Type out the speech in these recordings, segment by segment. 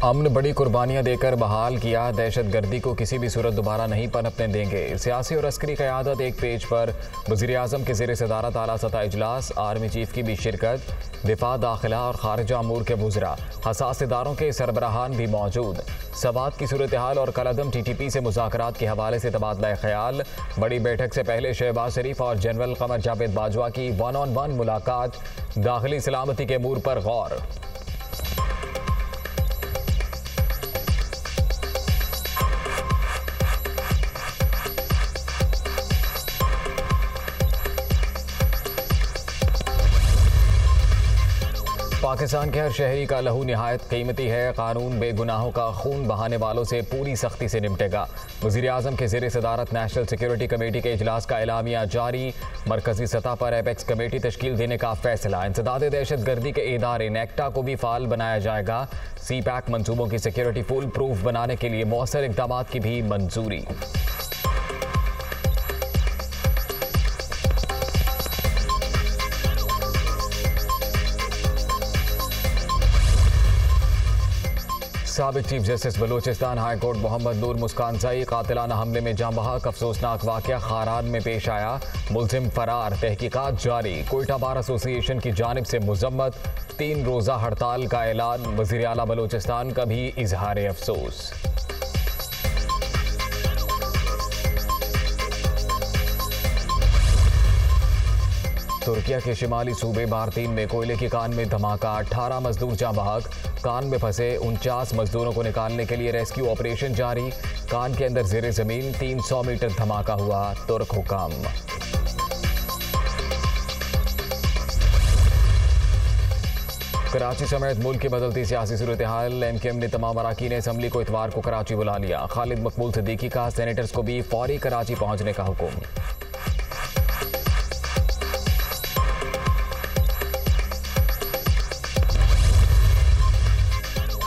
अमन बड़ी कुर्बानियां देकर बहाल किया, दहशत गर्दी को किसी भी सूरत दोबारा नहीं पनपने देंगे। सियासी और अस्करी क़यादत एक पेज पर। वज़ीर आज़म के ज़ेर सदारत आला सतह इजलास, आर्मी चीफ की भी शिरकत। दिफा, दाखिला और खारिजा अमूर के वज़रा, हसास इदारों के सरबराहान भी मौजूद। सवात की सूरत हाल और कलअदम TTP से मुज़ाकरात के हवाले से तबादला ख्याल। बड़ी बैठक से पहले शहबाज शरीफ और जनरल कमर जावेद बाजवा की 1-on-1 मुलाकात। दाखिली सलामती के अमूर पर गौर। पाकिस्तान के हर शहरी का लहू निहायत कीमती है। कानून बेगुनाहों का खून बहाने वालों से पूरी सख्ती से निपटेगा। वज़ीर आज़म के ज़ेर सदारत नेशनल सिक्योरिटी कमेटी के इजलास का एलामिया जारी। मरकजी सतह पर एपेक्स कमेटी तश्कील देने का फैसला। इंसदाद दहशत गर्दी के इदारे नेक्टा को भी फाल बनाया जाएगा। CPAC मनसूबों की सिक्योरिटी फुल प्रूफ बनाने के लिए मौसर इक़दाम की भी मंजूरी। साबिक chief justice Balochistan high court Mohammad Noor Muskanzai कातिलाना हमले में जाँ बहक। अफसोसनाक वाक़या खारान में पेश आया। मुलजिम फरार, तहकीकात जारी। कोयटा बार एसोसिएशन की जानिब से मुजम्मत। 3 रोज़ा हड़ताल का ऐलान। वज़ीर आला बलूचिस्तान का भी इजहार अफसोस। तुर्किया के शिमाली सूबे बारतीन में कोयले की कान में धमाका। 18 मजदूर जाँ बहक। कान में फंसे 49 मजदूरों को निकालने के लिए रेस्क्यू ऑपरेशन जारी। कान के अंदर ज़ेरे ज़मीन 300 मीटर धमाका हुआ। तुर्क हुकाम। कराची समेत मुल्क की बदलती सियासी सूरत हाल। MKM ने तमाम अराकीन असम्बली को इतवार को कराची बुला लिया। खालिद मकबूल सिद्दीकी का सेनेटर्स को भी फौरी कराची पहुंचने का हुक्म।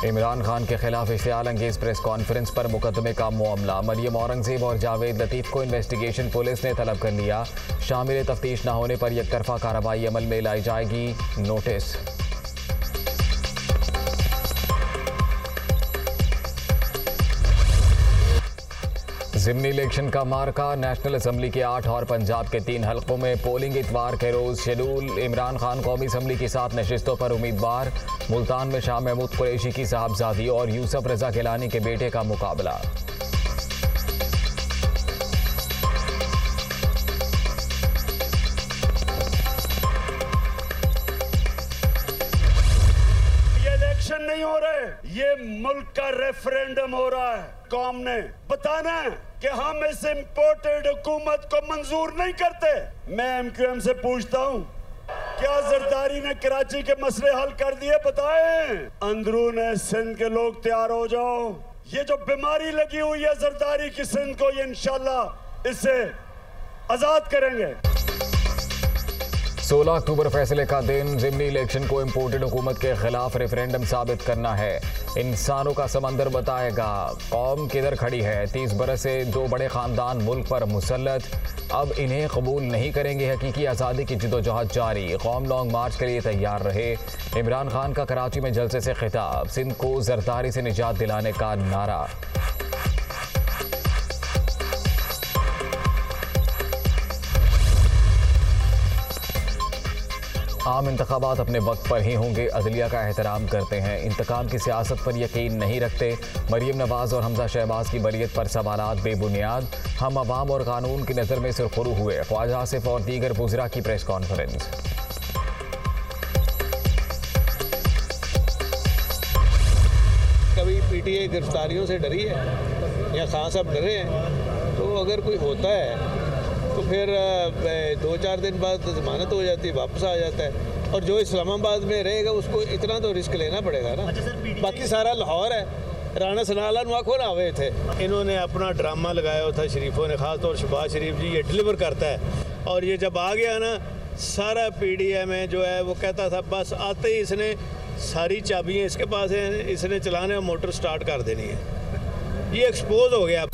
इमरान खान के खिलाफ इश्तियाल अंगेज प्रेस कॉन्फ्रेंस पर मुकदमे का मामला। मरियम औरंगजेब और जावेद लतीफ़ को इन्वेस्टिगेशन पुलिस ने तलब कर लिया। शामिल तफ्तीश न होने पर यकतरफा कार्रवाई अमल में लाई जाएगी। नोटिस। ज़िमनी इलेक्शन का मार्का। नेशनल असम्बली के 8 और पंजाब के 3 हलकों में पोलिंग इतवार के रोज शेड्यूल। इमरान खान कौमी असम्बली की 7 नशिस्तों पर उम्मीदवार। मुल्तान में शाह महमूद कुरैशी की साहबजादी और यूसुफ रजा गिलानी के बेटे का मुकाबला। ये इलेक्शन नहीं हो रहे, ये मुल्क का रेफरेंडम हो रहा है। कौम ने बताना है कि हम इस इम्पोर्टेड हुकूमत को मंजूर नहीं करते। मैं MQM से पूछता हूँ, क्या जरदारी ने कराची के मसले हल कर दिए? बताएं। अंदरून सिंध के लोग तैयार हो जाओ। ये जो बीमारी लगी हुई है जरदारी की सिंध को, ये इंशाल्लाह इससे आजाद करेंगे। 16 अक्टूबर फैसले का दिन। ज़िमनी इलेक्शन को इम्पोर्टेड हुकूमत के खिलाफ रेफरेंडम साबित करना है। इंसानों का समंदर बताएगा कौम किधर खड़ी है। 30 बरस से 2 बड़े ख़ानदान मुल्क पर मुसल्लत, अब इन्हें कबूल नहीं करेंगे। हकीकी आज़ादी की जिदोजहद जारी। कौम लॉन्ग मार्च के लिए तैयार रहे। इमरान खान का कराची में जलसे से खिताब। सिंध को जरदारी से निजात दिलाने का नारा। आम इंतखाबात अपने वक्त पर ही होंगे, अदलिया का एहतराम करते हैं, इंतकाम की सियासत पर यकीन नहीं रखते। मरियम नवाज और हमजा शहबाज की बरियत पर सवालात बेबुनियाद। हम अवाम और कानून की नज़र में सुरखरू हुए। ख्वाजा आसिफ और दीगर वुज़रा की प्रेस कॉन्फ्रेंस। कभी PTI गिरफ्तारियों से डरी है या खान साहब डरे हैं? तो अगर कोई होता है तो फिर 2-4 दिन बाद जमानत हो जाती है, वापस आ जाता है। और जो इस्लामाबाद में रहेगा उसको इतना तो रिस्क लेना पड़ेगा ना। बाकी सारा लाहौर है। राना सनाला नुआखो ना हुए थे। इन्होंने अपना ड्रामा लगाया था शरीफों ने, ख़ास तौर शहबाज शरीफ जी ये डिलीवर करता है। और ये जब आ गया ना, सारा PDI में जो है वो कहता था बस आते ही इसने सारी चाबियाँ इसके पास हैं, इसने चलाने और मोटर स्टार्ट कर देनी है। ये एक्सपोज हो गया।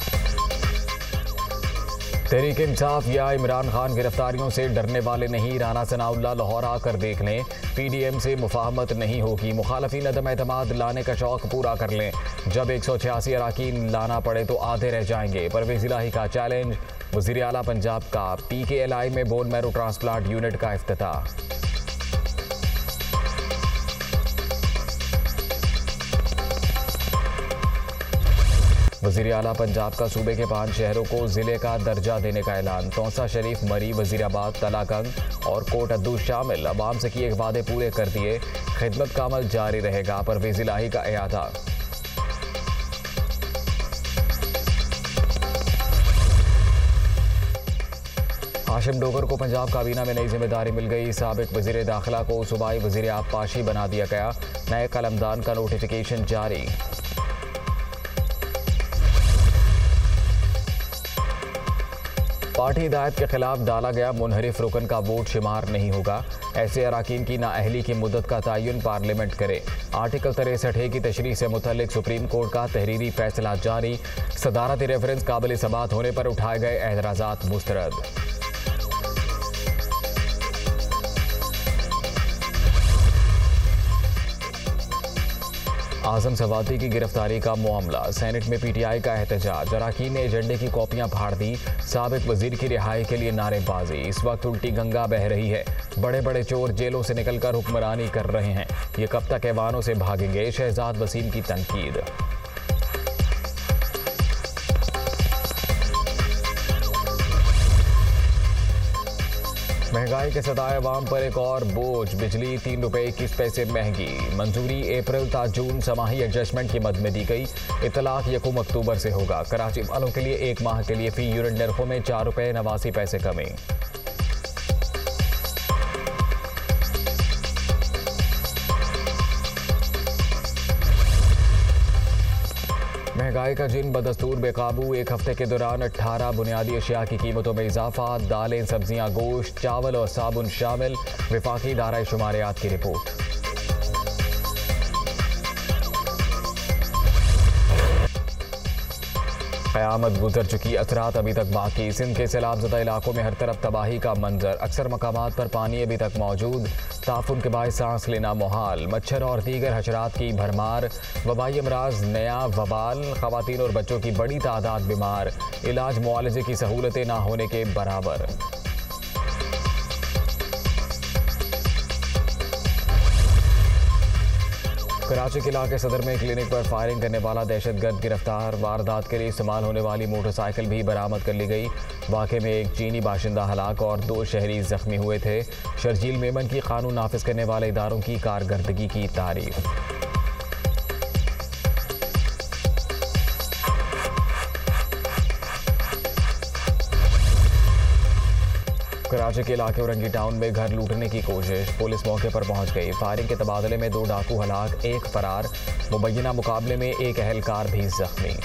तहरीक इंसाफ या इमरान खान गिरफ्तारियों से डरने वाले नहीं, राना सनाउल्लाह लाहौर आकर देख लें, PDM से मुफाहमत नहीं होगी, मुखालफीन अदम एतमाद लाने का शौक पूरा कर लें, जब 186 अराकीन लाना पड़े तो आधे रह जाएंगे, परवेज इलाही का चैलेंज। वज़ीर आला पंजाब का PKLI में बोन मैरो ट्रांसप्लांट यूनिट का इफ्तिताह। वज़ीर आला पंजाब का सूबे के 5 शहरों को ज़िले का दर्जा देने का ऐलान। तौसा शरीफ, मरी, वज़ीराबाद, तलाकंग और कोट अद्दू शामिल अवाम से किए वादे पूरे कर दिए, खिदमत का अमल जारी रहेगा, परवेज इलाही का इयादा। हाशिम डोगर को पंजाब काबीना में नई जिम्मेदारी मिल गई। साबिक वज़ीर दाखिला को सूबाई वज़ीर आबपाशी बना दिया गया। नए कलमदान का नोटिफिकेशन जारी। पार्टी हिदायत के खिलाफ डाला गया मुनहरिफ रुकन का वोट शुमार नहीं होगा। ऐसे अराकीन की नाअहली की मुद्दत का तयन पार्लियामेंट करे। आर्टिकल 63A की तशरीह से मुतल्लिक सुप्रीम कोर्ट का तहरीरी फैसला जारी। सदारती रेफरेंस काबिल समाअत होने पर उठाए गए एतराज़ात मुस्तरद। आजम सवाती की गिरफ्तारी का मामला, सेनेट में PTI का एहतजाज, अराकीन ने एजेंडे की कॉपियां फाड़ दी, साबिक वजीर की रिहाई के लिए नारेबाजी। इस वक्त उल्टी गंगा बह रही है, बड़े बड़े चोर जेलों से निकलकर हुक्मरानी कर रहे हैं, ये कब तक ऐवानों से भागेंगे, शहजाद वसीम की तनकीद। महंगाई के सताए अवाम पर एक और बोझ, बिजली 3 रुपये 21 पैसे महंगी। मंजूरी अप्रैल ता जून समाही एडजस्टमेंट की मद में दी गई। इतलाक 1 अक्टूबर से होगा। कराची वालों के लिए 1 माह के लिए फी यूनिट नरखों में 4 रुपये 89 पैसे कमी। महंगाई का जिन बदस्तूर बेकाबू, 1 हफ्ते के दौरान 18 बुनियादी अशिया की कीमतों में इजाफा, दालें, सब्जियां, गोश्त, चावल और साबुन शामिल। विफाकी इदारा शुमारियात की रिपोर्ट। क़यामत गुजर चुकी, असरात अभी तक बाकी। सिंध के सैलाबज़दा इलाकों में हर तरफ तबाही का मंजर, अक्सर मकामात पर पानी अभी तक मौजूद। ताफुन के बायस सांस लेना मुहाल, मच्छर और दीगर हशरात की भरमार। वबाई अमराज, नया वबाल, ख़वातीन और बच्चों की बड़ी तादाद बीमार। इलाज मुआलजे की सहूलतें ना होने के बराबर। कराची के इलाके सदर में क्लिनिक पर फायरिंग करने वाला दहशतगर्द गिरफ्तार। वारदात के लिए इस्तेमाल होने वाली मोटरसाइकिल भी बरामद कर ली गई। वाक़े में एक चीनी बाशिंदा हलाक और 2 शहरी जख्मी हुए थे। शर्जील मेमन की कानून नाफिज करने वाले इदारों की कारकर्दगी की तारीफ। कराची के इलाके औरंगी टाउन में घर लूटने की कोशिश, पुलिस मौके पर पहुंच गई। फायरिंग के तबादले में 2 डाकू हलाक, 1 फरार। मुबैना मुकाबले में 1 अहलकार भी जख्मी।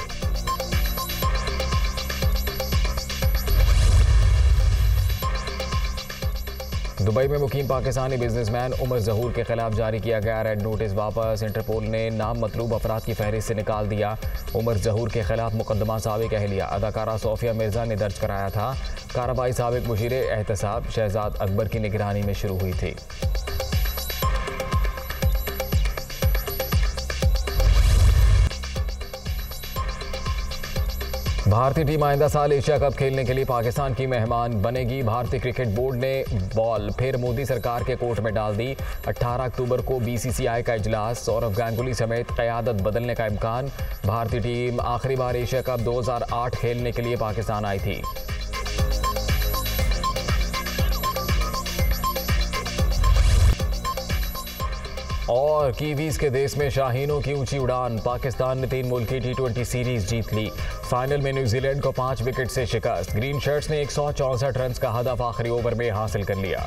दुबई में मुकीम पाकिस्तानी बिजनेसमैन उमर जहूर के खिलाफ जारी किया गया रेड नोटिस वापस। इंटरपोल ने नाम मतलूब अफराद की फहरिस्त से निकाल दिया। उमर जहूर के खिलाफ मुकदमा साबिक अहलिया अदाकारा सोफिया मिर्जा ने दर्ज कराया था। कार्रवाई साबिक मुशीर एहतसाब शहजाद अकबर की निगरानी में शुरू हुई थी। भारतीय टीम आइंदा साल एशिया कप खेलने के लिए पाकिस्तान की मेहमान बनेगी। भारतीय क्रिकेट बोर्ड ने बॉल फिर मोदी सरकार के कोर्ट में डाल दी। 18 अक्टूबर को BCCI का इजलास, सौरव गांगुली समेत क़यादत बदलने का इम्कान। भारतीय टीम आखिरी बार एशिया कप 2008 खेलने के लिए पाकिस्तान आई थी। और कीवीज के देश में शाहीनों की ऊंची उड़ान, पाकिस्तान ने 3 मुल्की T20 सीरीज जीत ली। फाइनल में न्यूजीलैंड को 5 विकेट से शिकस्त। ग्रीन शर्ट्स ने 164 रन का हदफ आखिरी ओवर में हासिल कर लिया।